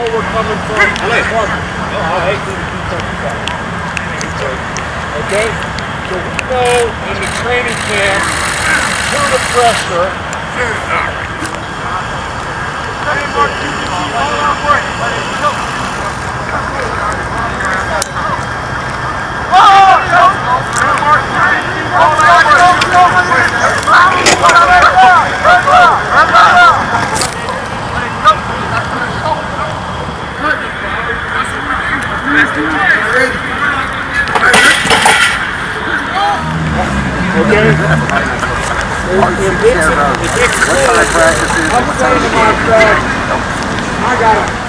know we're coming from I hate to keep okay? So we know in the training camp, through the pressure, okay? If it's cool, I'm saying to myself, I got